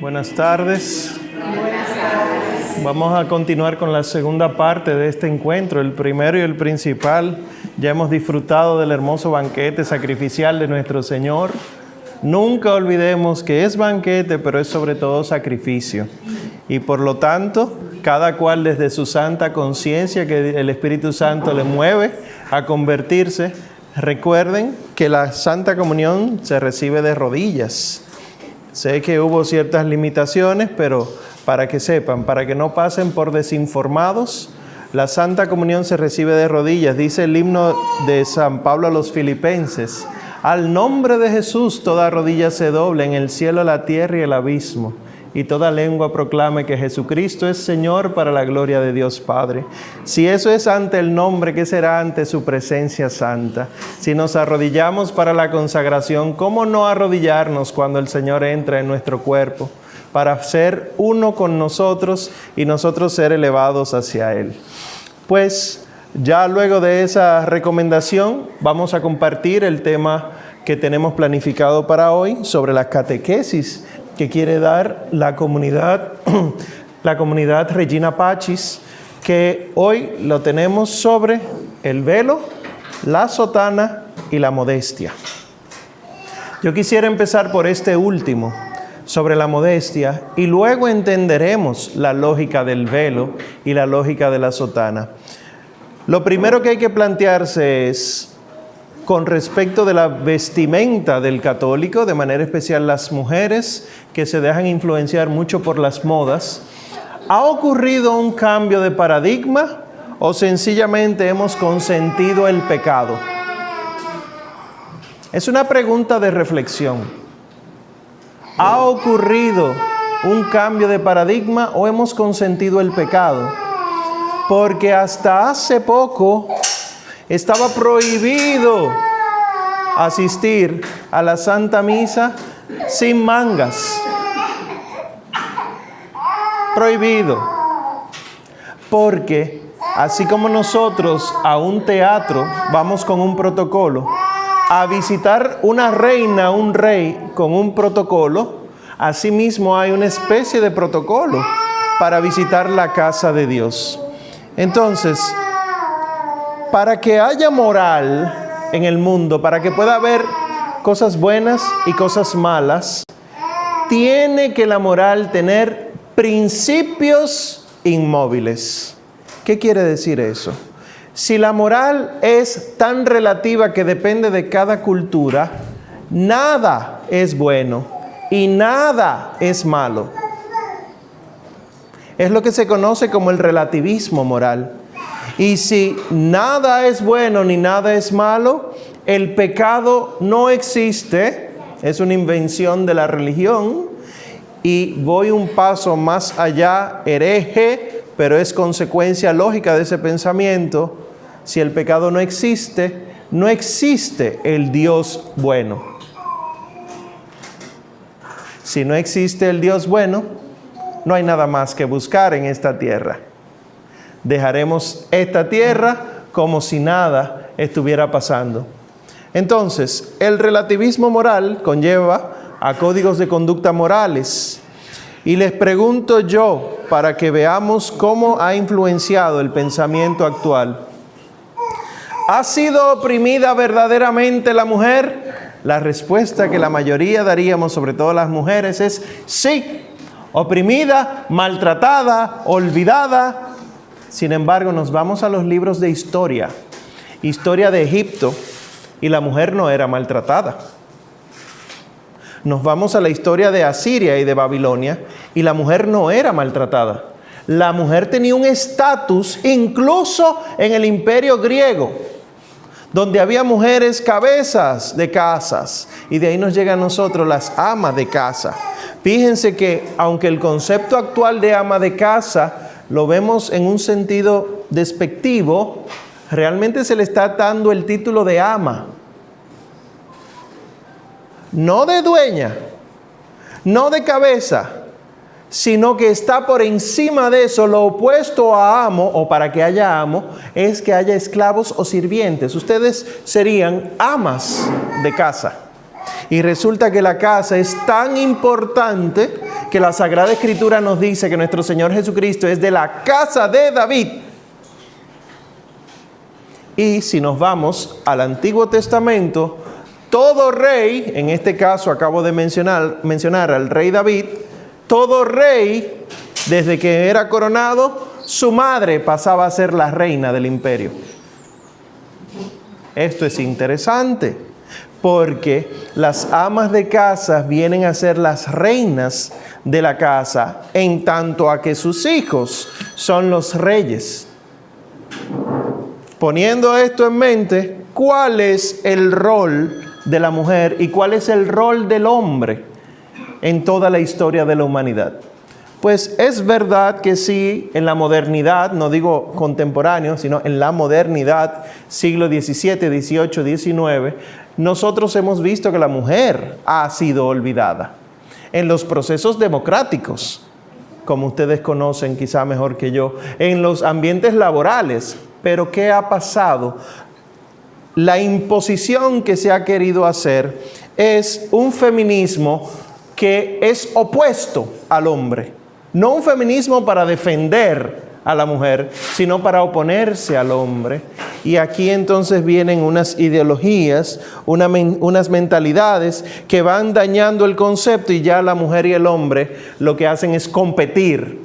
Buenas tardes. Vamos a continuar con la segunda parte de este encuentro, el primero y el principal. Ya hemos disfrutado del hermoso banquete sacrificial de nuestro Señor. Nunca olvidemos que es banquete, pero es sobre todo sacrificio. Y por lo tanto, cada cual desde su santa conciencia que el Espíritu Santo le mueve a convertirse, recuerden que la Santa Comunión se recibe de rodillas. Sé que hubo ciertas limitaciones, pero para que sepan, para que no pasen por desinformados, la Santa Comunión se recibe de rodillas. Dice el himno de San Pablo a los Filipenses: al nombre de Jesús toda rodilla se doble en el cielo, la tierra y el abismo, y toda lengua proclame que Jesucristo es Señor para la gloria de Dios Padre. Si eso es ante el nombre, ¿qué será ante su presencia santa? Si nos arrodillamos para la consagración, ¿cómo no arrodillarnos cuando el Señor entra en nuestro cuerpo para ser uno con nosotros y nosotros ser elevados hacia Él? Pues ya luego de esa recomendación vamos a compartir el tema que tenemos planificado para hoy sobre la catequesis que quiere dar la comunidad Regina Pacis, que hoy lo tenemos sobre el velo, la sotana y la modestia. Yo quisiera empezar por este último, sobre la modestia, y luego entenderemos la lógica del velo y la lógica de la sotana. Lo primero que hay que plantearse es, con respecto de la vestimenta del católico, de manera especial las mujeres que se dejan influenciar mucho por las modas, ¿ha ocurrido un cambio de paradigma o sencillamente hemos consentido el pecado? Es una pregunta de reflexión. ¿Ha ocurrido un cambio de paradigma o hemos consentido el pecado? Porque hasta hace poco estaba prohibido asistir a la Santa Misa sin mangas. Prohibido. Porque así como nosotros a un teatro vamos con un protocolo, a visitar una reina, un rey con un protocolo, asimismo hay una especie de protocolo para visitar la casa de Dios. Entonces, para que haya moral en el mundo, para que pueda haber cosas buenas y cosas malas, tiene que la moral tener principios inmóviles. ¿Qué quiere decir eso? Si la moral es tan relativa que depende de cada cultura, nada es bueno y nada es malo. Es lo que se conoce como el relativismo moral. Y si nada es bueno ni nada es malo, el pecado no existe, es una invención de la religión. Y voy un paso más allá, hereje, pero es consecuencia lógica de ese pensamiento. Si el pecado no existe, no existe el Dios bueno. Si no existe el Dios bueno, no hay nada más que buscar en esta tierra. Dejaremos esta tierra como si nada estuviera pasando. Entonces, el relativismo moral conlleva a códigos de conducta morales. Y les pregunto yo, para que veamos cómo ha influenciado el pensamiento actual: ¿ha sido oprimida verdaderamente la mujer? La respuesta que la mayoría daríamos, sobre todo las mujeres, es sí. Oprimida, maltratada, olvidada. Sin embargo, nos vamos a los libros de historia de Egipto, y la mujer no era maltratada. Nos vamos a la historia de Asiria y de Babilonia, y la mujer no era maltratada. La mujer tenía un estatus incluso en el imperio griego, donde había mujeres cabezas de casas, y de ahí nos llegan a nosotros las amas de casa. Fíjense que aunque el concepto actual de ama de casa lo vemos en un sentido despectivo, realmente se le está dando el título de ama. No de dueña, no de cabeza, sino que está por encima de eso. Lo opuesto a amo, o para que haya amo, es que haya esclavos o sirvientes. Ustedes serían amas de casa. Y resulta que la casa es tan importante que la Sagrada Escritura nos dice que nuestro Señor Jesucristo es de la casa de David. Y si nos vamos al Antiguo Testamento, todo rey, en este caso acabo de mencionar al rey David, todo rey, desde que era coronado, su madre pasaba a ser la reina del imperio. Esto es interesante, porque las amas de casa vienen a ser las reinas de la casa, en tanto a que sus hijos son los reyes. Poniendo esto en mente, ¿cuál es el rol de la mujer y cuál es el rol del hombre en toda la historia de la humanidad? Pues es verdad que sí, en la modernidad, no digo contemporáneo, sino en la modernidad, siglo XVII, XVIII, XIX, nosotros hemos visto que la mujer ha sido olvidada. En los procesos democráticos, como ustedes conocen quizá mejor que yo, en los ambientes laborales. Pero ¿qué ha pasado? La imposición que se ha querido hacer es un feminismo que es opuesto al hombre. No un feminismo para defender a la mujer, sino para oponerse al hombre. Y aquí entonces vienen unas ideologías, unas mentalidades que van dañando el concepto, y ya la mujer y el hombre lo que hacen es competir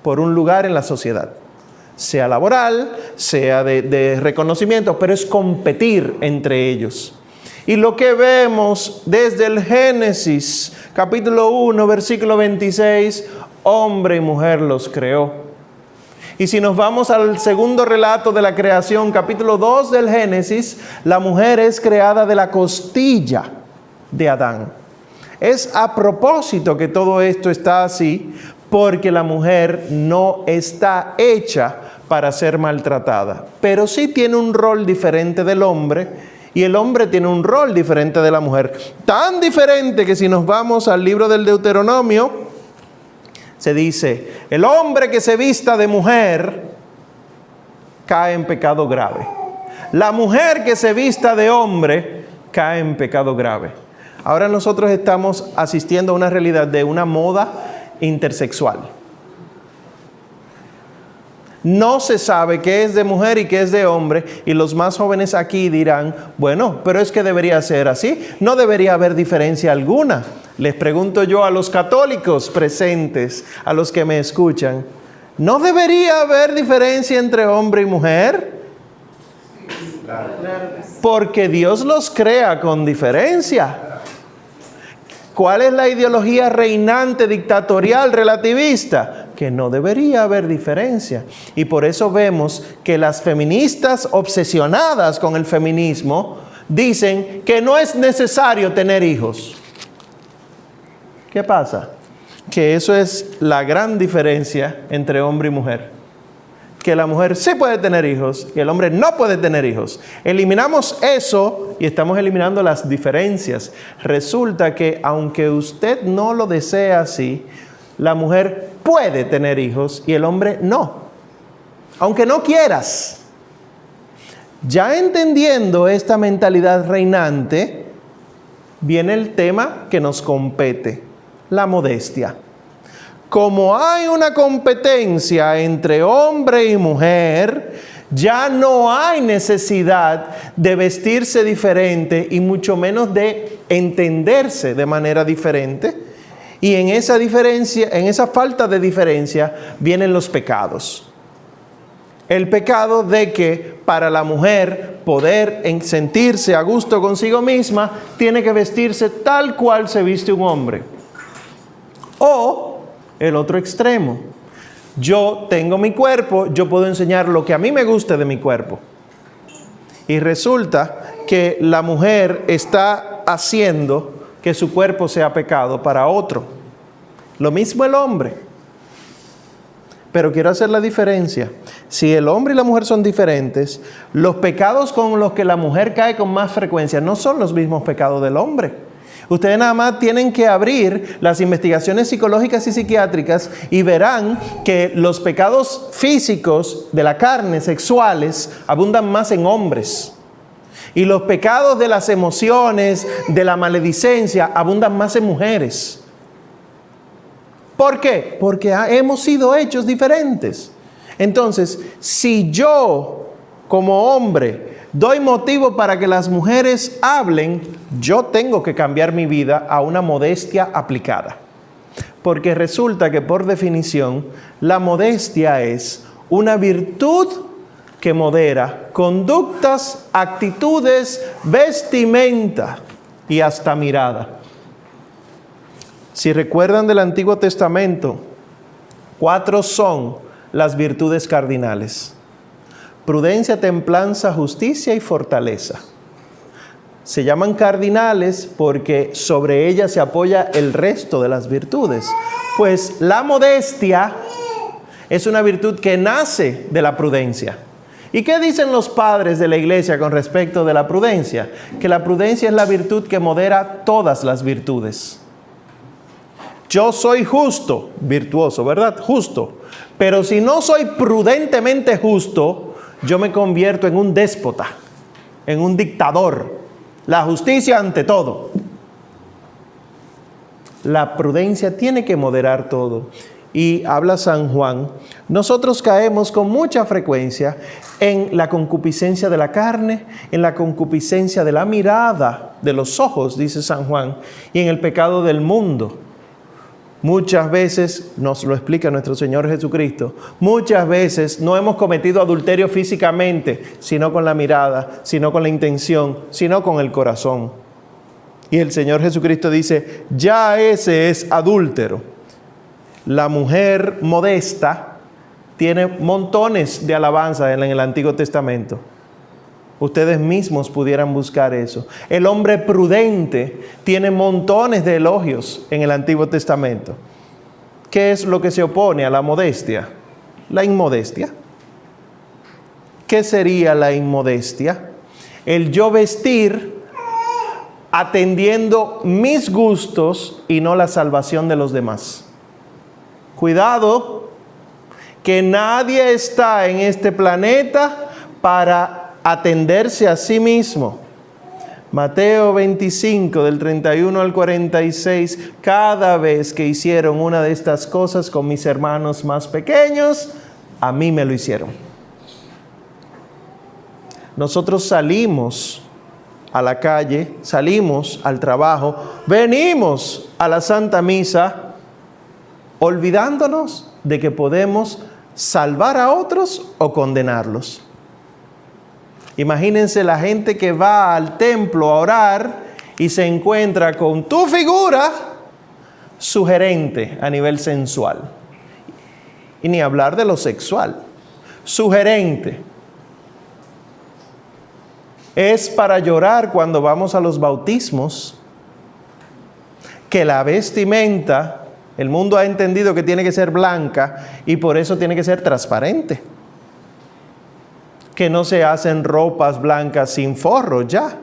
por un lugar en la sociedad. Sea laboral, sea de reconocimiento, pero es competir entre ellos. Y lo que vemos desde el Génesis, capítulo 1, versículo 26, hombre y mujer los creó. Y si nos vamos al segundo relato de la creación, capítulo 2 del Génesis, la mujer es creada de la costilla de Adán. Es a propósito que todo esto está así, porque la mujer no está hecha para ser maltratada, pero sí tiene un rol diferente del hombre, y el hombre tiene un rol diferente de la mujer. Tan diferente que si nos vamos al libro del Deuteronomio, se dice, el hombre que se vista de mujer cae en pecado grave. La mujer que se vista de hombre cae en pecado grave. Ahora nosotros estamos asistiendo a una realidad de una moda intersexual. No se sabe qué es de mujer y qué es de hombre, y los más jóvenes aquí dirán, bueno, pero es que debería ser así, no debería haber diferencia alguna. Les pregunto yo a los católicos presentes, a los que me escuchan, ¿no debería haber diferencia entre hombre y mujer? Porque Dios los crea con diferencia. ¿Cuál es la ideología reinante, dictatorial, relativista? Que no debería haber diferencia. Y por eso vemos que las feministas obsesionadas con el feminismo dicen que no es necesario tener hijos. ¿Qué pasa? Que eso es la gran diferencia entre hombre y mujer. Que la mujer sí puede tener hijos y el hombre no puede tener hijos. Eliminamos eso y estamos eliminando las diferencias. Resulta que aunque usted no lo desea así, la mujer puede tener hijos y el hombre no. Aunque no quieras. Ya entendiendo esta mentalidad reinante, viene el tema que nos compete, la modestia. Como hay una competencia entre hombre y mujer, ya no hay necesidad de vestirse diferente y mucho menos de entenderse de manera diferente. Y en esa diferencia, en esa falta de diferencia, vienen los pecados. El pecado de que para la mujer poder sentirse a gusto consigo misma, tiene que vestirse tal cual se viste un hombre. O el otro extremo. Yo tengo mi cuerpo, yo puedo enseñar lo que a mí me guste de mi cuerpo. Y resulta que la mujer está haciendo que su cuerpo sea pecado para otro. Lo mismo el hombre. Pero quiero hacer la diferencia. Si el hombre y la mujer son diferentes, los pecados con los que la mujer cae con más frecuencia no son los mismos pecados del hombre. Ustedes nada más tienen que abrir las investigaciones psicológicas y psiquiátricas y verán que los pecados físicos de la carne, sexuales, abundan más en hombres. Y los pecados de las emociones, de la maledicencia, abundan más en mujeres. ¿Por qué? Porque hemos sido hechos diferentes. Entonces, si yo, como hombre, doy motivo para que las mujeres hablen, yo tengo que cambiar mi vida a una modestia aplicada. Porque resulta que, por definición, la modestia es una virtud que modera conductas, actitudes, vestimenta y hasta mirada. Si recuerdan del Antiguo Testamento, 4 son las virtudes cardinales: prudencia, templanza, justicia y fortaleza. Se llaman cardinales porque sobre ellas se apoya el resto de las virtudes. Pues la modestia es una virtud que nace de la prudencia. ¿Y qué dicen los padres de la iglesia con respecto de la prudencia? Que la prudencia es la virtud que modera todas las virtudes. Yo soy justo, virtuoso, ¿verdad? Justo. Pero si no soy prudentemente justo, yo me convierto en un déspota, en un dictador. La justicia ante todo. La prudencia tiene que moderar todo. Y habla San Juan, nosotros caemos con mucha frecuencia en la concupiscencia de la carne, en la concupiscencia de la mirada, de los ojos, dice San Juan, y en el pecado del mundo. Muchas veces, nos lo explica nuestro Señor Jesucristo, muchas veces no hemos cometido adulterio físicamente, sino con la mirada, sino con la intención, sino con el corazón. Y el Señor Jesucristo dice, ya ese es adúltero. La mujer modesta tiene montones de alabanza en el Antiguo Testamento. Ustedes mismos pudieran buscar eso. El hombre prudente tiene montones de elogios en el Antiguo Testamento. ¿Qué es lo que se opone a la modestia? La inmodestia. ¿Qué sería la inmodestia? El yo vestir atendiendo mis gustos y no la salvación de los demás. Cuidado, que nadie está en este planeta para atenderse a sí mismo. Mateo 25, del 31 al 46, cada vez que hicieron una de estas cosas con mis hermanos más pequeños, a mí me lo hicieron. Nosotros salimos a la calle, salimos al trabajo, venimos a la Santa Misa, olvidándonos de que podemos salvar a otros o condenarlos. Imagínense la gente que va al templo a orar y se encuentra con tu figura sugerente a nivel sensual. Y ni hablar de lo sexual. Sugerente. Es para llorar cuando vamos a los bautismos que la vestimenta, el mundo ha entendido que tiene que ser blanca y por eso tiene que ser transparente. Que no se hacen ropas blancas sin forro ya.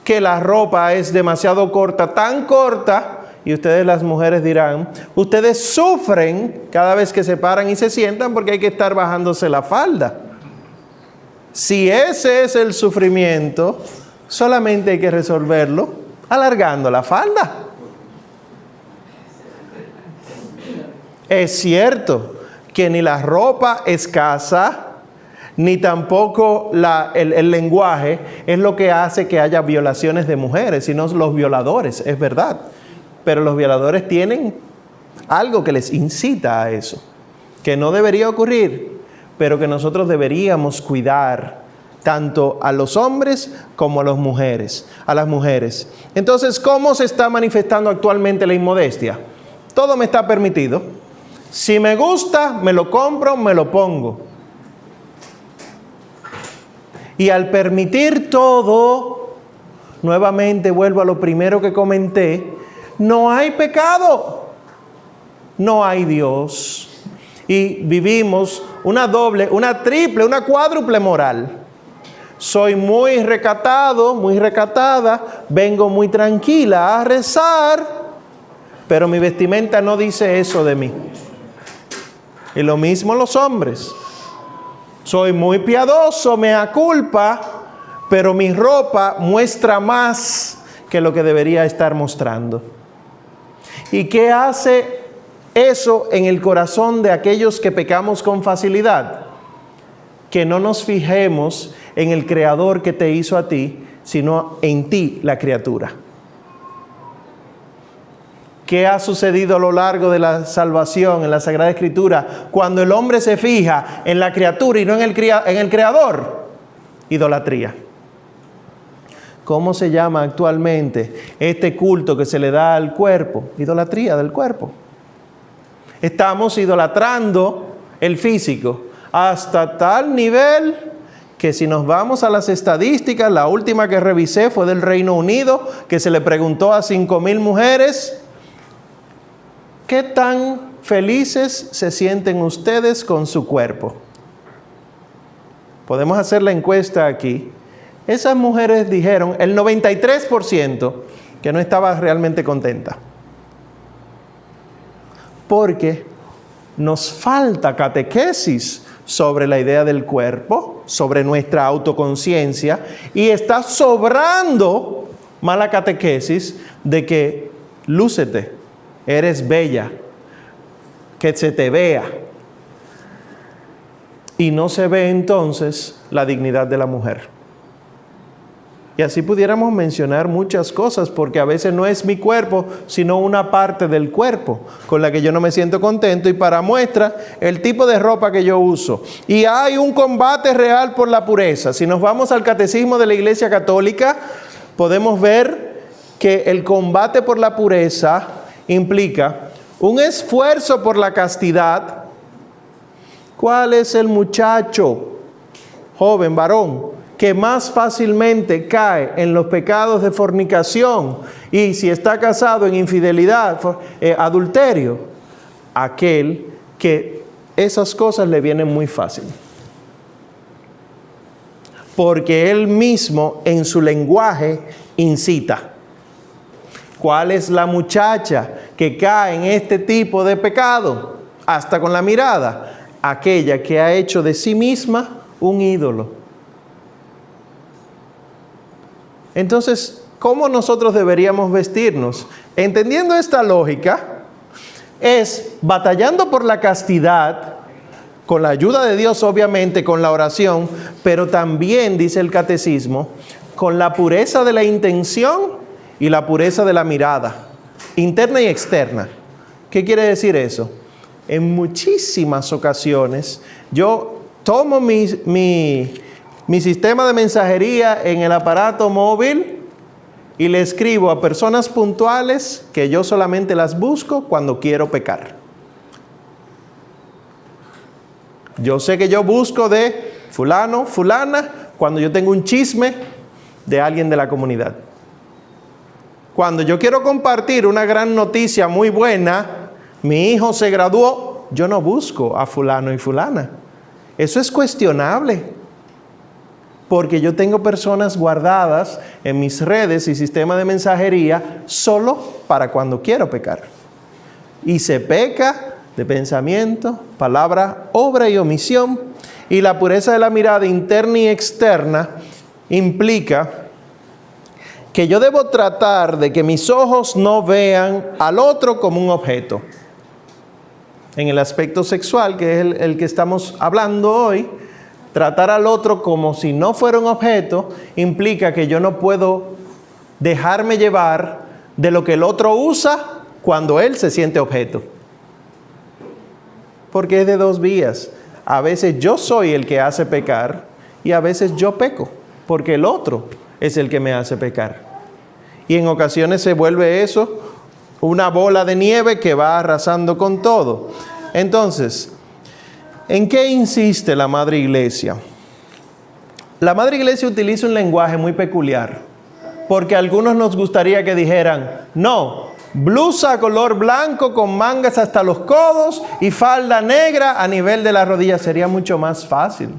Que la ropa es demasiado corta, tan corta, y ustedes las mujeres dirán, ustedes sufren cada vez que se paran y se sientan porque hay que estar bajándose la falda. Si ese es el sufrimiento, solamente hay que resolverlo alargando la falda. Es cierto que ni la ropa escasa, ni tampoco el lenguaje es lo que hace que haya violaciones de mujeres, sino los violadores, es verdad. Pero los violadores tienen algo que les incita a eso, que no debería ocurrir, pero que nosotros deberíamos cuidar tanto a los hombres como a las mujeres. Entonces, ¿cómo se está manifestando actualmente la inmodestia? Todo me está permitido. Si me gusta, me lo compro, me lo pongo. Y al permitir todo, nuevamente vuelvo a lo primero que comenté, no hay pecado, no hay Dios. Y vivimos una doble, una triple, una cuádruple moral. Soy muy recatado, muy recatada, vengo muy tranquila a rezar, pero mi vestimenta no dice eso de mí. Y lo mismo los hombres. Soy muy piadoso, mea culpa, pero mi ropa muestra más que lo que debería estar mostrando. ¿Y qué hace eso en el corazón de aquellos que pecamos con facilidad? Que no nos fijemos en el Creador que te hizo a ti, sino en ti, la criatura. ¿Qué ha sucedido a lo largo de la salvación en la Sagrada Escritura? Cuando el hombre se fija en la criatura y no en el Creador. Idolatría. ¿Cómo se llama actualmente este culto que se le da al cuerpo? Idolatría del cuerpo. Estamos idolatrando el físico hasta tal nivel que si nos vamos a las estadísticas, la última que revisé fue del Reino Unido, que se le preguntó a 5,000 mujeres, ¿qué tan felices se sienten ustedes con su cuerpo? Podemos hacer la encuesta aquí. Esas mujeres dijeron, el 93%, que no estaba realmente contenta. Porque nos falta catequesis sobre la idea del cuerpo, sobre nuestra autoconciencia, y está sobrando mala catequesis de que lúcete, eres bella, que se te vea. Y no se ve entonces la dignidad de la mujer. Y así pudiéramos mencionar muchas cosas, porque a veces no es mi cuerpo, sino una parte del cuerpo con la que yo no me siento contento, y para muestra, el tipo de ropa que yo uso. Y hay un combate real por la pureza. Si nos vamos al Catecismo de la Iglesia Católica, podemos ver que el combate por la pureza implica un esfuerzo por la castidad. ¿Cuál es el muchacho, joven, varón, que más fácilmente cae en los pecados de fornicación y si está casado en infidelidad, adulterio? Aquel que esas cosas le vienen muy fácil. Porque él mismo en su lenguaje incita. ¿Cuál es la muchacha que cae en este tipo de pecado? Hasta con la mirada. Aquella que ha hecho de sí misma un ídolo. Entonces, ¿cómo nosotros deberíamos vestirnos? Entendiendo esta lógica, es batallando por la castidad, con la ayuda de Dios obviamente, con la oración, pero también, dice el Catecismo, con la pureza de la intención y la pureza de la mirada, interna y externa. ¿Qué quiere decir eso? En muchísimas ocasiones, yo tomo mi sistema de mensajería en el aparato móvil y le escribo a personas puntuales que yo solamente las busco cuando quiero pecar. Yo sé que yo busco de fulano, fulana, cuando yo tengo un chisme de alguien de la comunidad. Cuando yo quiero compartir una gran noticia muy buena, mi hijo se graduó, yo no busco a fulano y fulana. Eso es cuestionable. Porque yo tengo personas guardadas en mis redes y sistema de mensajería solo para cuando quiero pecar. Y se peca de pensamiento, palabra, obra y omisión. Y la pureza de la mirada interna y externa implica que yo debo tratar de que mis ojos no vean al otro como un objeto. En el aspecto sexual, que es el que estamos hablando hoy, tratar al otro como si no fuera un objeto implica que yo no puedo dejarme llevar de lo que el otro usa cuando él se siente objeto. Porque es de dos vías. A veces yo soy el que hace pecar y a veces yo peco, porque el otro es el que me hace pecar. Y en ocasiones se vuelve eso una bola de nieve que va arrasando con todo. Entonces, ¿en qué insiste la Madre Iglesia? La Madre Iglesia utiliza un lenguaje muy peculiar, porque a algunos nos gustaría que dijeran, no, blusa color blanco con mangas hasta los codos y falda negra a nivel de la rodilla. Sería mucho más fácil,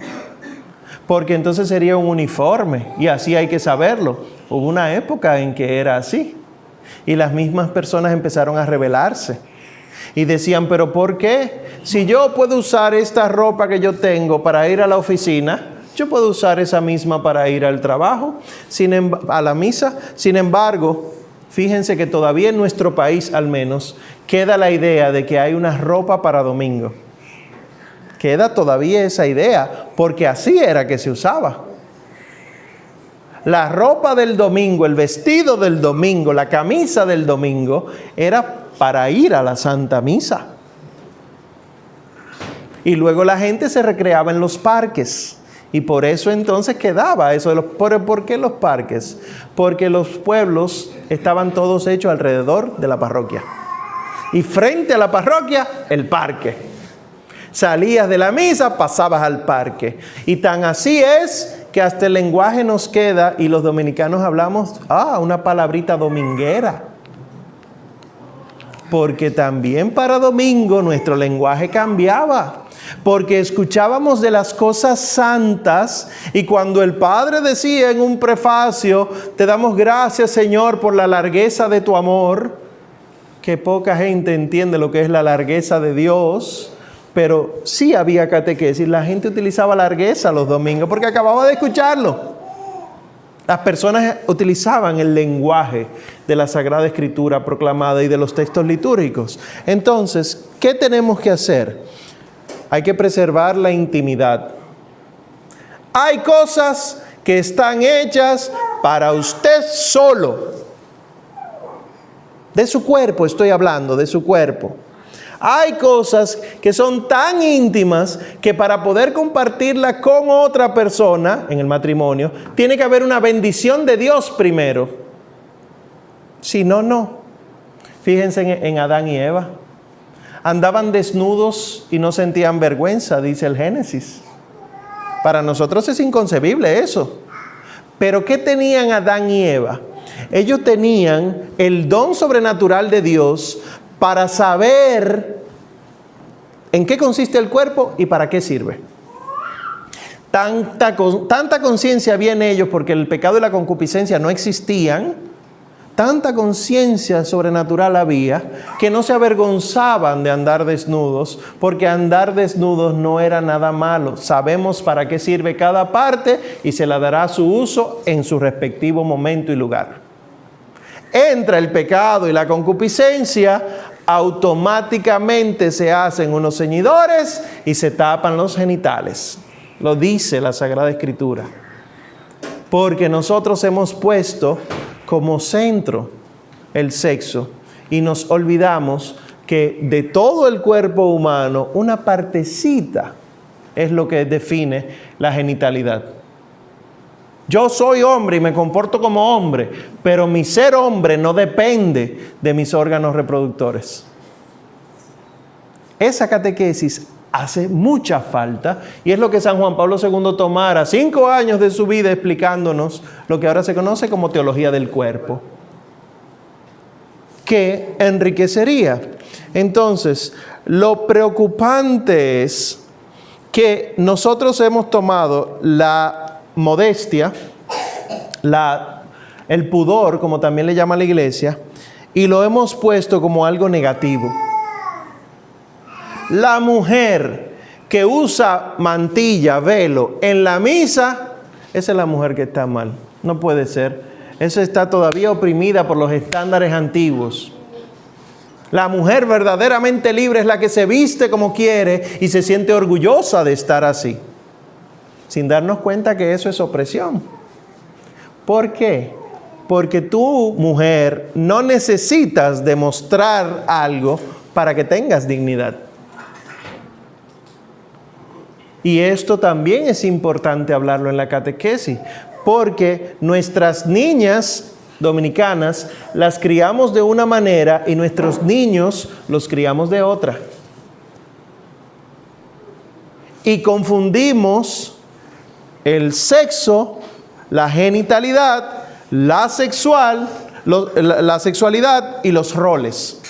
porque entonces sería un uniforme y así hay que saberlo. Hubo una época en que era así y las mismas personas empezaron a rebelarse. Y decían, ¿pero por qué? Si yo puedo usar esta ropa que yo tengo para ir a la oficina, yo puedo usar esa misma para ir al trabajo, a la misa. Sin embargo, fíjense que todavía en nuestro país al menos queda la idea de que hay una ropa para domingo. Queda todavía esa idea, porque así era que se usaba. La ropa del domingo, el vestido del domingo, la camisa del domingo, era para ir a la Santa Misa. Y luego la gente se recreaba en los parques. Y por eso entonces quedaba eso de los... ¿Por qué los parques? Porque los pueblos estaban todos hechos alrededor de la parroquia. Y frente a la parroquia, el parque. Salías de la misa, pasabas al parque. Y tan así es que hasta el lenguaje nos queda y los dominicanos hablamos, una palabrita dominguera. Porque también para domingo nuestro lenguaje cambiaba. Porque escuchábamos de las cosas santas y cuando el Padre decía en un prefacio, te damos gracias Señor por la largueza de tu amor, que poca gente entiende lo que es la largueza de Dios, pero sí había catequesis, la gente utilizaba largueza los domingos porque acababa de escucharlo. Las personas utilizaban el lenguaje de la Sagrada Escritura proclamada y de los textos litúrgicos. Entonces, ¿qué tenemos que hacer? Hay que preservar la intimidad. Hay cosas que están hechas para usted solo. De su cuerpo estoy hablando, de su cuerpo. Hay cosas que son tan íntimas que para poder compartirla con otra persona en el matrimonio, tiene que haber una bendición de Dios primero. Si no, no. Fíjense en Adán y Eva. Andaban desnudos y no sentían vergüenza, dice el Génesis. Para nosotros es inconcebible eso. Pero ¿qué tenían Adán y Eva? Ellos tenían el don sobrenatural de Dios para saber en qué consiste el cuerpo y para qué sirve. Tanta conciencia había en ellos porque el pecado y la concupiscencia no existían. Tanta conciencia sobrenatural había que no se avergonzaban de andar desnudos, porque andar desnudos no era nada malo. Sabemos para qué sirve cada parte y se le dará su uso en su respectivo momento y lugar. Entra el pecado y la concupiscencia, automáticamente se hacen unos ceñidores y se tapan los genitales. Lo dice la Sagrada Escritura. Porque nosotros hemos puesto como centro el sexo y nos olvidamos que de todo el cuerpo humano una partecita es lo que define la genitalidad. Yo soy hombre y me comporto como hombre, pero mi ser hombre no depende de mis órganos reproductores. Esa catequesis hace mucha falta y es lo que San Juan Pablo II tomara 5 años de su vida explicándonos lo que ahora se conoce como teología del cuerpo, que enriquecería. Entonces, lo preocupante es que nosotros hemos tomado la modestia, el pudor, como también le llama la iglesia, y lo hemos puesto como algo negativo. La mujer que usa mantilla, velo en la misa, esa es la mujer que está mal. No puede ser. Esa está todavía oprimida por los estándares antiguos. La mujer verdaderamente libre es la que se viste como quiere y se siente orgullosa de estar así, sin darnos cuenta que eso es opresión. ¿Por qué? Porque tú, mujer, no necesitas demostrar algo para que tengas dignidad. Y esto también es importante hablarlo en la catequesis, porque nuestras niñas dominicanas las criamos de una manera y nuestros niños los criamos de otra. Y confundimos el sexo, la genitalidad, la sexualidad y los roles.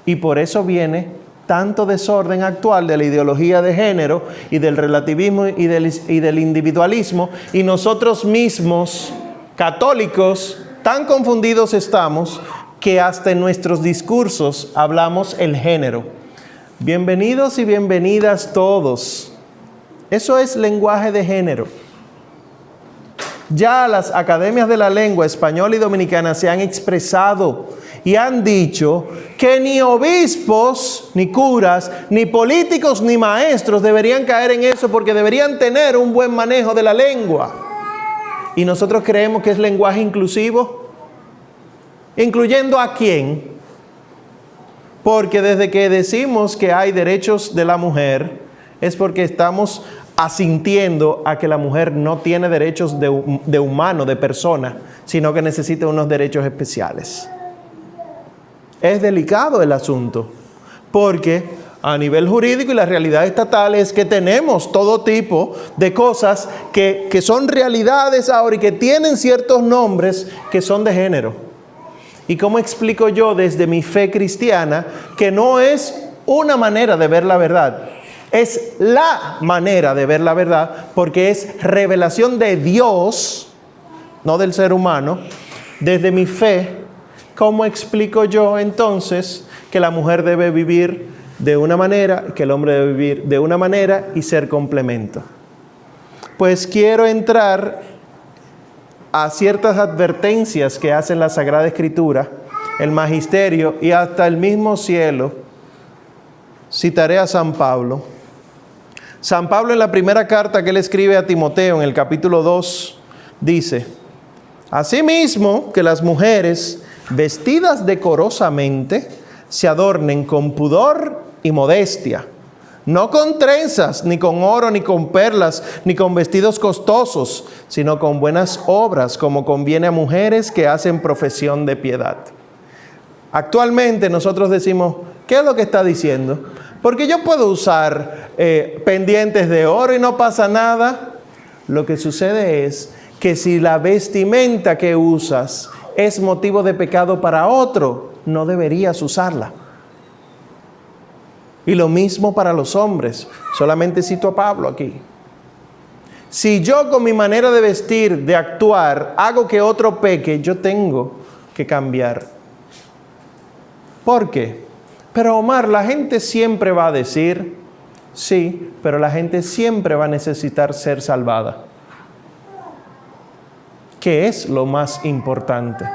Y por eso viene tanto desorden actual de la ideología de género y del relativismo y del individualismo, y nosotros mismos, católicos, tan confundidos estamos que hasta en nuestros discursos hablamos el género. Bienvenidos y bienvenidas todos. Eso es lenguaje de género. Ya las academias de la lengua española y dominicana se han expresado y han dicho que ni obispos, ni curas, ni políticos, ni maestros deberían caer en eso porque deberían tener un buen manejo de la lengua. Y nosotros creemos que es lenguaje inclusivo. ¿Incluyendo a quién? Porque desde que decimos que hay derechos de la mujer, es porque estamos asintiendo a que la mujer no tiene derechos de humano, de persona, sino que necesita unos derechos especiales. Es delicado el asunto, porque a nivel jurídico y la realidad estatal es que tenemos todo tipo de cosas que son realidades ahora y que tienen ciertos nombres que son de género. ¿Y cómo explico yo desde mi fe cristiana que no es una manera de ver la verdad? Es la manera de ver la verdad, porque es revelación de Dios, no del ser humano. Desde mi fe, ¿cómo explico yo entonces que la mujer debe vivir de una manera, que el hombre debe vivir de una manera y ser complemento? Pues quiero entrar a ciertas advertencias que hace la Sagrada Escritura, el magisterio y hasta el mismo cielo. Citaré a San Pablo. San Pablo, en la primera carta que él escribe a Timoteo, en el capítulo 2, dice: asimismo, que las mujeres vestidas decorosamente se adornen con pudor y modestia, no con trenzas, ni con oro, ni con perlas, ni con vestidos costosos, sino con buenas obras, como conviene a mujeres que hacen profesión de piedad. Actualmente nosotros decimos, ¿qué es lo que está diciendo? Porque yo puedo usar pendientes de oro y no pasa nada. Lo que sucede es que si la vestimenta que usas es motivo de pecado para otro, no deberías usarla. Y lo mismo para los hombres. Solamente cito a Pablo aquí. Si yo con mi manera de vestir, de actuar, hago que otro peque, yo tengo que cambiar. ¿Por qué? Pero Omar, la gente siempre va a decir, sí, pero la gente siempre va a necesitar ser salvada. ¿Qué es lo más importante?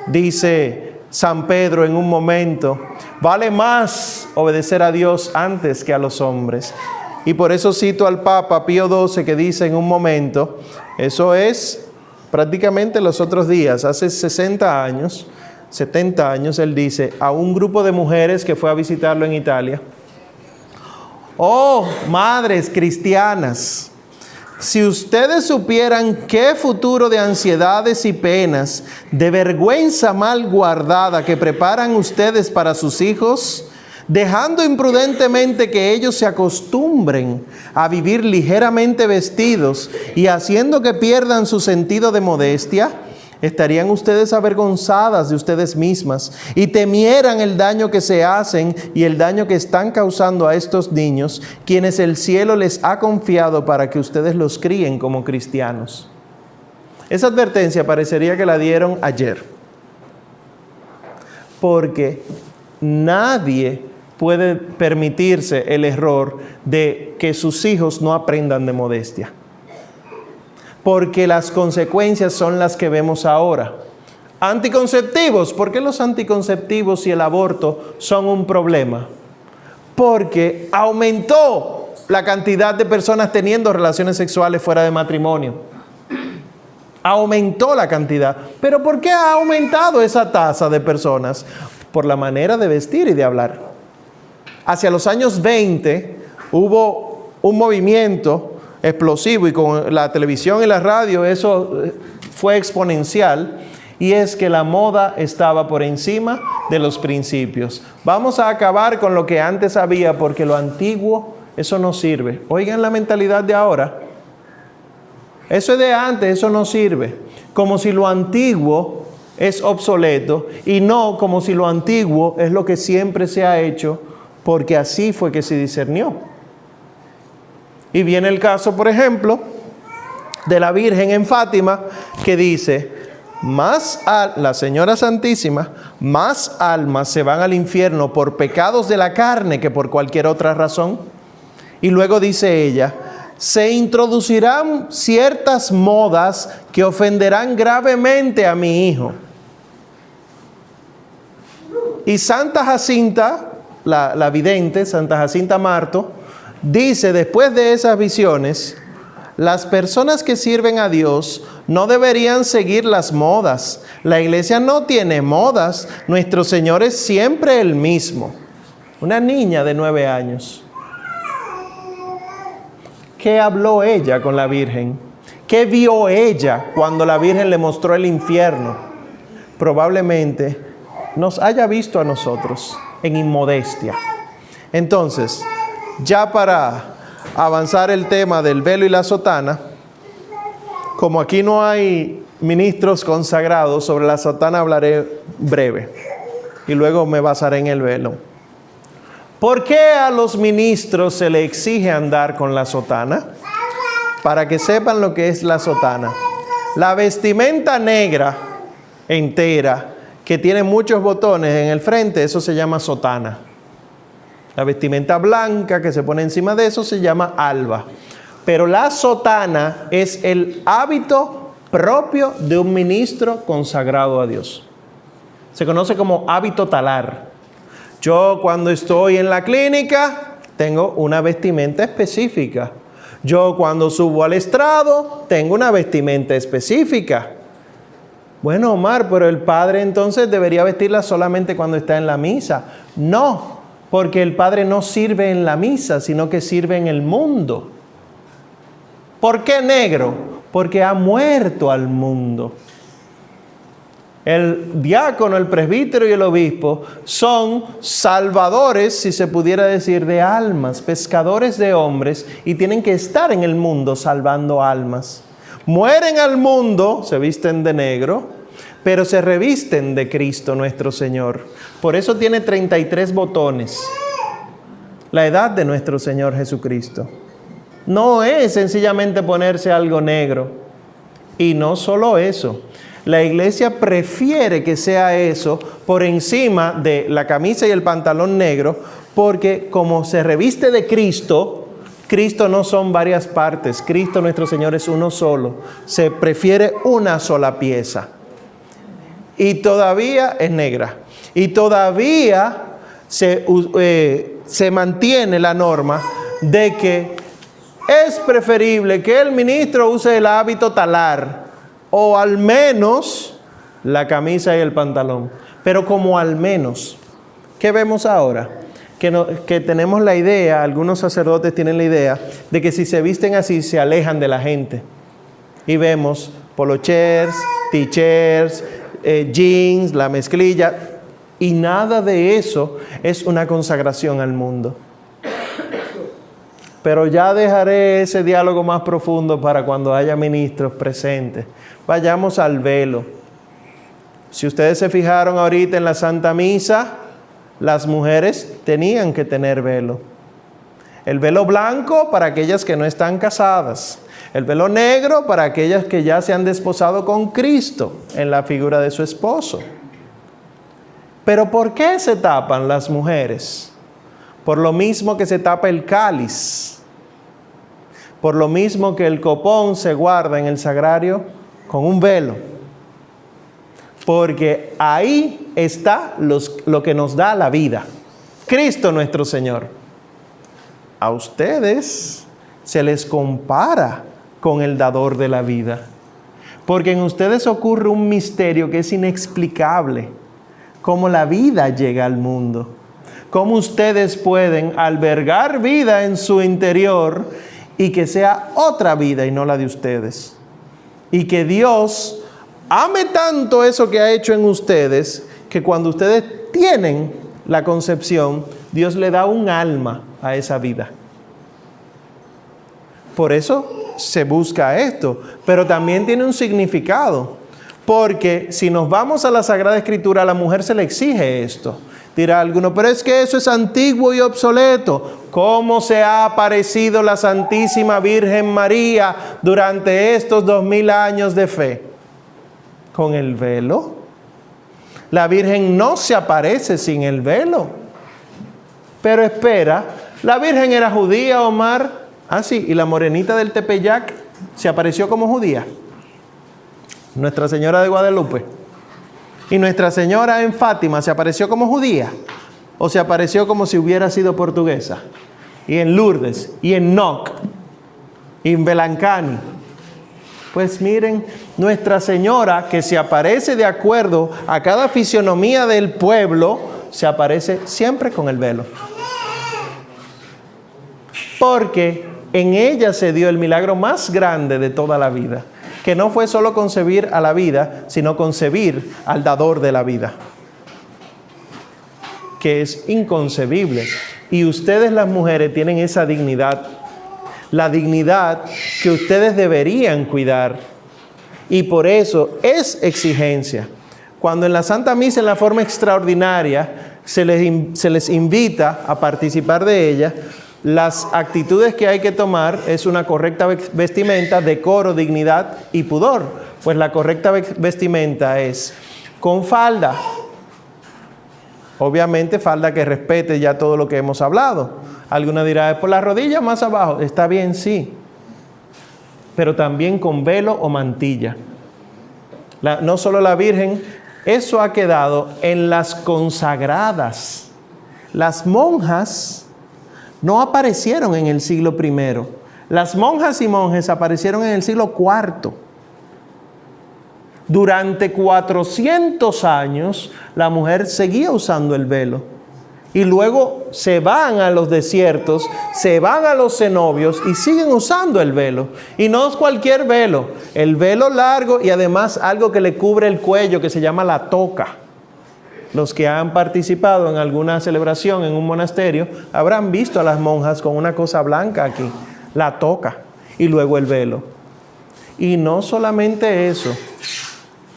Dice San Pedro en un momento, vale más obedecer a Dios antes que a los hombres. Y por eso cito al Papa Pío XII que dice en un momento, eso es prácticamente los otros días, hace 60 años, 70 años, él dice a un grupo de mujeres que fue a visitarlo en Italia: oh, madres cristianas, si ustedes supieran qué futuro de ansiedades y penas, de vergüenza mal guardada que preparan ustedes para sus hijos, dejando imprudentemente que ellos se acostumbren a vivir ligeramente vestidos y haciendo que pierdan su sentido de modestia, estarían ustedes avergonzadas de ustedes mismas y temieran el daño que se hacen y el daño que están causando a estos niños, quienes el cielo les ha confiado para que ustedes los críen como cristianos. Esa advertencia parecería que la dieron ayer, porque nadie puede permitirse el error de que sus hijos no aprendan de modestia, porque las consecuencias son las que vemos ahora. Anticonceptivos. ¿Por qué los anticonceptivos y el aborto son un problema? Porque aumentó la cantidad de personas teniendo relaciones sexuales fuera de matrimonio. Aumentó la cantidad. ¿Pero por qué ha aumentado esa tasa de personas? Por la manera de vestir y de hablar. Hacia los años 20 hubo un movimiento explosivo, y con la televisión y la radio eso fue exponencial, y es que la moda estaba por encima de los principios. Vamos a acabar con lo que antes había, porque lo antiguo, eso no sirve. Oigan la mentalidad de ahora. Eso es de antes, eso no sirve. Como si lo antiguo es obsoleto, y no como si lo antiguo es lo que siempre se ha hecho, porque así fue que se discernió. Y viene el caso, por ejemplo, de la Virgen en Fátima, que dice, la Señora Santísima, más almas se van al infierno por pecados de la carne que por cualquier otra razón. Y luego dice ella, se introducirán ciertas modas que ofenderán gravemente a mi hijo. Y Santa Jacinta, la vidente, Santa Jacinta Marto, dice después de esas visiones, las personas que sirven a Dios no deberían seguir las modas. La iglesia no tiene modas, nuestro Señor es siempre el mismo. Una niña de 9 años. ¿Qué habló ella con la Virgen? ¿Qué vio ella cuando la Virgen le mostró el infierno? Probablemente nos haya visto a nosotros en inmodestia. Entonces, ya para avanzar el tema del velo y la sotana, como aquí no hay ministros consagrados, sobre la sotana hablaré breve y luego me basaré en el velo. ¿Por qué a los ministros se le exige andar con la sotana? Para que sepan lo que es la sotana. La vestimenta negra entera, que tiene muchos botones en el frente, eso se llama sotana. La vestimenta blanca que se pone encima de eso se llama alba. Pero la sotana es el hábito propio de un ministro consagrado a Dios. Se conoce como hábito talar. Yo cuando estoy en la clínica tengo una vestimenta específica. Yo cuando subo al estrado tengo una vestimenta específica. Bueno, Omar, pero el padre entonces debería vestirla solamente cuando está en la misa. No, porque el padre no sirve en la misa, sino que sirve en el mundo. ¿Por qué negro? Porque ha muerto al mundo. El diácono, el presbítero y el obispo son salvadores, si se pudiera decir, de almas, pescadores de hombres, y tienen que estar en el mundo salvando almas. Mueren al mundo, se visten de negro, pero se revisten de Cristo nuestro Señor. Por eso tiene 33 botones, la edad de nuestro Señor Jesucristo. No es sencillamente ponerse algo negro. Y no solo eso. La iglesia prefiere que sea eso por encima de la camisa y el pantalón negro, porque como se reviste de Cristo, Cristo no son varias partes. Cristo nuestro Señor es uno solo. Se prefiere una sola pieza. Y todavía es negra. Y todavía se mantiene la norma de que es preferible que el ministro use el hábito talar o al menos la camisa y el pantalón. Pero como al menos, ¿qué vemos ahora? Que tenemos la idea, algunos sacerdotes tienen la idea, de que si se visten así se alejan de la gente. Y vemos polochers, t-shirts, jeans, la mezclilla, y nada de eso es una consagración al mundo. Pero ya dejaré ese diálogo más profundo para cuando haya ministros presentes. Vayamos al velo. Si ustedes se fijaron ahorita en la Santa Misa, las mujeres tenían que tener velo. El velo blanco para aquellas que no están casadas. El velo negro para aquellas que ya se han desposado con Cristo en la figura de su esposo. Pero ¿por qué se tapan las mujeres? Por lo mismo que se tapa el cáliz. Por lo mismo que el copón se guarda en el sagrario con un velo. Porque ahí está lo que nos da la vida. Cristo nuestro Señor. A ustedes se les compara con el dador de la vida. Porque en ustedes ocurre un misterio que es inexplicable. Cómo la vida llega al mundo. Cómo ustedes pueden albergar vida en su interior y que sea otra vida y no la de ustedes. Y que Dios ame tanto eso que ha hecho en ustedes, que cuando ustedes tienen la concepción, Dios le da un alma a esa vida. Por eso se busca esto, pero también tiene un significado. Porque si nos vamos a la Sagrada Escritura, a la mujer se le exige esto. Dirá alguno, pero es que eso es antiguo y obsoleto. ¿Cómo se ha aparecido la Santísima Virgen María durante estos 2000 años de fe? Con el velo. La Virgen no se aparece sin el velo. Pero espera, ¿la Virgen era judía, Omar? Ah, sí, y la morenita del Tepeyac se apareció como judía. Nuestra Señora de Guadalupe. Y Nuestra Señora en Fátima se apareció como judía. O se apareció como si hubiera sido portuguesa. Y en Lourdes, y en Noc, y en Belancani. Pues miren, Nuestra Señora, que se aparece de acuerdo a cada fisionomía del pueblo, se aparece siempre con el velo. Porque en ella se dio el milagro más grande de toda la vida, que no fue solo concebir a la vida, sino concebir al dador de la vida, que es inconcebible. Y ustedes las mujeres tienen esa dignidad, la dignidad que ustedes deberían cuidar. Y por eso es exigencia. Cuando en la Santa Misa, en la forma extraordinaria, se les invita a participar de ella, las actitudes que hay que tomar es una correcta vestimenta, decoro, dignidad y pudor. Pues la correcta vestimenta es con falda. Obviamente falda que respete ya todo lo que hemos hablado. Alguna dirá, ¿es por las rodillas más abajo? Está bien, sí. Pero también con velo o mantilla. No solo la Virgen, eso ha quedado en las consagradas. Las monjas no aparecieron en el siglo I. Las monjas y monjes aparecieron en el siglo IV. Durante 400 años la mujer seguía usando el velo. Y luego se van a los desiertos, se van a los cenobios y siguen usando el velo. Y no es cualquier velo, el velo largo y además algo que le cubre el cuello que se llama la toca. Los que han participado en alguna celebración en un monasterio habrán visto a las monjas con una cosa blanca aquí, la toca, y luego el velo. Y no solamente eso,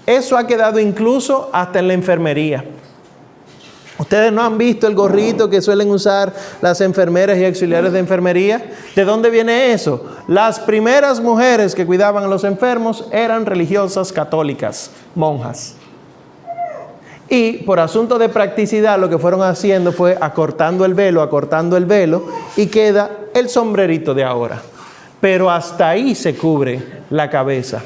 eso ha quedado incluso hasta en la enfermería. ¿Ustedes no han visto el gorrito que suelen usar las enfermeras y auxiliares de enfermería? ¿De dónde viene eso? Las primeras mujeres que cuidaban a los enfermos eran religiosas católicas, monjas. Y por asunto de practicidad lo que fueron haciendo fue acortando el velo y queda el sombrerito de ahora. Pero hasta ahí se cubre la cabeza.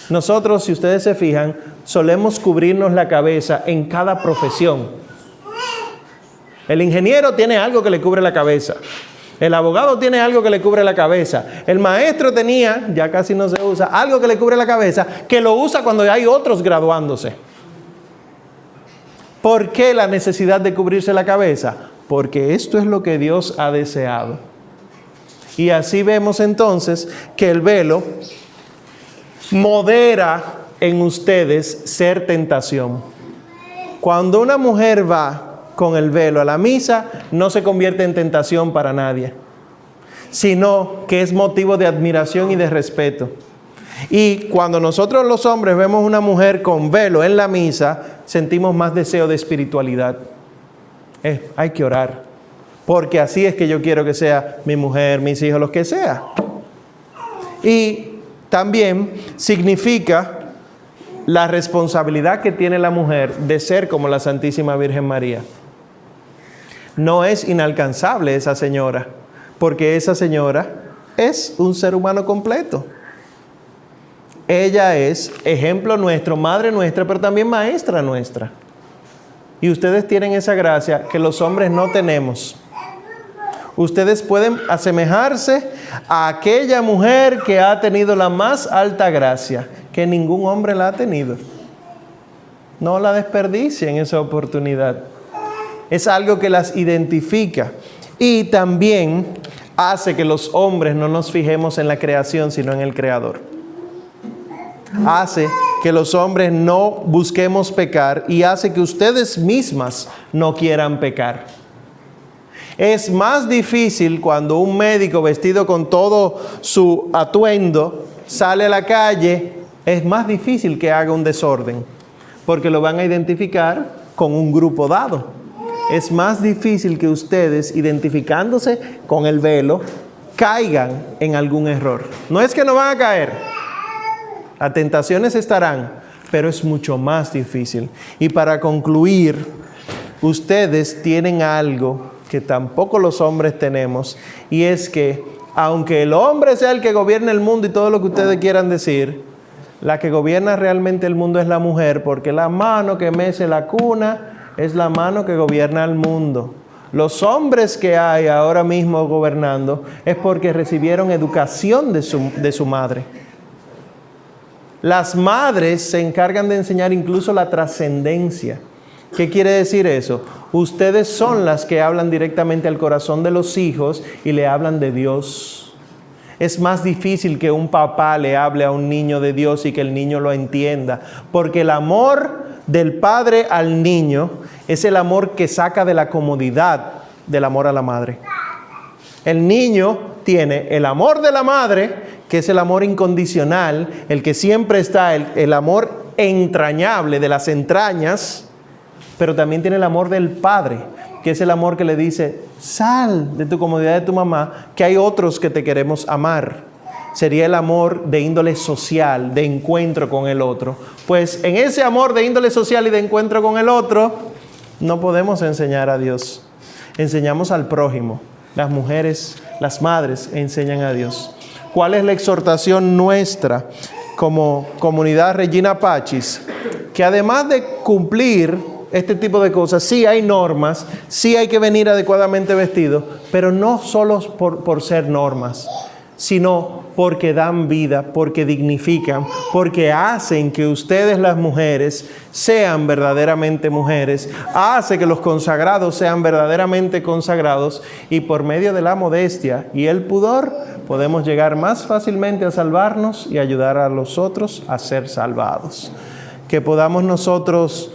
Nosotros, si ustedes se fijan, solemos cubrirnos la cabeza en cada profesión. El ingeniero tiene algo que le cubre la cabeza. El abogado tiene algo que le cubre la cabeza. El maestro tenía, ya casi no se usa, algo que le cubre la cabeza, que lo usa cuando hay otros graduándose. ¿Por qué la necesidad de cubrirse la cabeza? Porque esto es lo que Dios ha deseado. Y así vemos entonces que el velo modera en ustedes ser tentación. Cuando una mujer va con el velo a la misa, no se convierte en tentación para nadie, sino que es motivo de admiración y de respeto. Y cuando nosotros los hombres vemos una mujer con velo en la misa, sentimos más deseo de espiritualidad. Hay que orar, porque así es que yo quiero que sea mi mujer, mis hijos, los que sea. Y también significa la responsabilidad que tiene la mujer de ser como la Santísima Virgen María. No es inalcanzable esa señora, porque esa señora es un ser humano completo. Ella es ejemplo nuestro, madre nuestra, pero también maestra nuestra. Y ustedes tienen esa gracia que los hombres no tenemos. Ustedes pueden asemejarse a aquella mujer que ha tenido la más alta gracia, que ningún hombre la ha tenido. No la desperdicien esa oportunidad. Es algo que las identifica y también hace que los hombres no nos fijemos en la creación, sino en el Creador. Hace que los hombres no busquemos pecar y hace que ustedes mismas no quieran pecar. Es más difícil cuando un médico vestido con todo su atuendo sale a la calle, es más difícil que haga un desorden, porque lo van a identificar con un grupo dado. Es más difícil que ustedes, identificándose con el velo, caigan en algún error. No es que no van a caer, las tentaciones estarán, pero es mucho más difícil. Y para concluir, ustedes tienen algo que tampoco los hombres tenemos, y es que aunque el hombre sea el que gobierna el mundo y todo lo que ustedes quieran decir, la que gobierna realmente el mundo es la mujer, porque la mano que mece la cuna es la mano que gobierna el mundo. Los hombres que hay ahora mismo gobernando es porque recibieron educación de su madre. Las madres se encargan de enseñar incluso la trascendencia. ¿Qué quiere decir eso? Ustedes son las que hablan directamente al corazón de los hijos y le hablan de Dios. Es más difícil que un papá le hable a un niño de Dios y que el niño lo entienda, porque el amor del padre al niño es el amor que saca de la comodidad del amor a la madre. El niño tiene el amor de la madre, que es el amor incondicional, el que siempre está, el amor entrañable de las entrañas, pero también tiene el amor del padre, que es el amor que le dice, sal de tu comodidad de tu mamá, que hay otros que te queremos amar. Sería el amor de índole social, de encuentro con el otro. Pues en ese amor de índole social y de encuentro con el otro, no podemos enseñar a Dios. Enseñamos al prójimo. Las mujeres, las madres enseñan a Dios. ¿Cuál es la exhortación nuestra como comunidad Regina Pacis? Que además de cumplir este tipo de cosas, sí hay normas, sí hay que venir adecuadamente vestido, pero no solo por ser normas, sino porque dan vida, porque dignifican, porque hacen que ustedes las mujeres sean verdaderamente mujeres, hace que los consagrados sean verdaderamente consagrados, y por medio de la modestia y el pudor podemos llegar más fácilmente a salvarnos y ayudar a los otros a ser salvados. Que podamos nosotros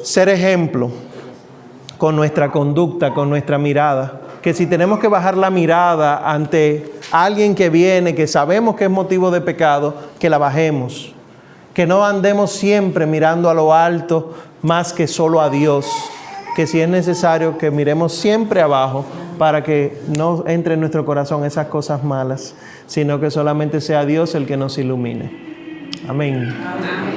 ser ejemplo con nuestra conducta, con nuestra mirada. Que si tenemos que bajar la mirada ante alguien que viene, que sabemos que es motivo de pecado, que la bajemos. Que no andemos siempre mirando a lo alto más que solo a Dios. Que si es necesario que miremos siempre abajo para que no entre en nuestro corazón esas cosas malas, sino que solamente sea Dios el que nos ilumine. Amén. Amén.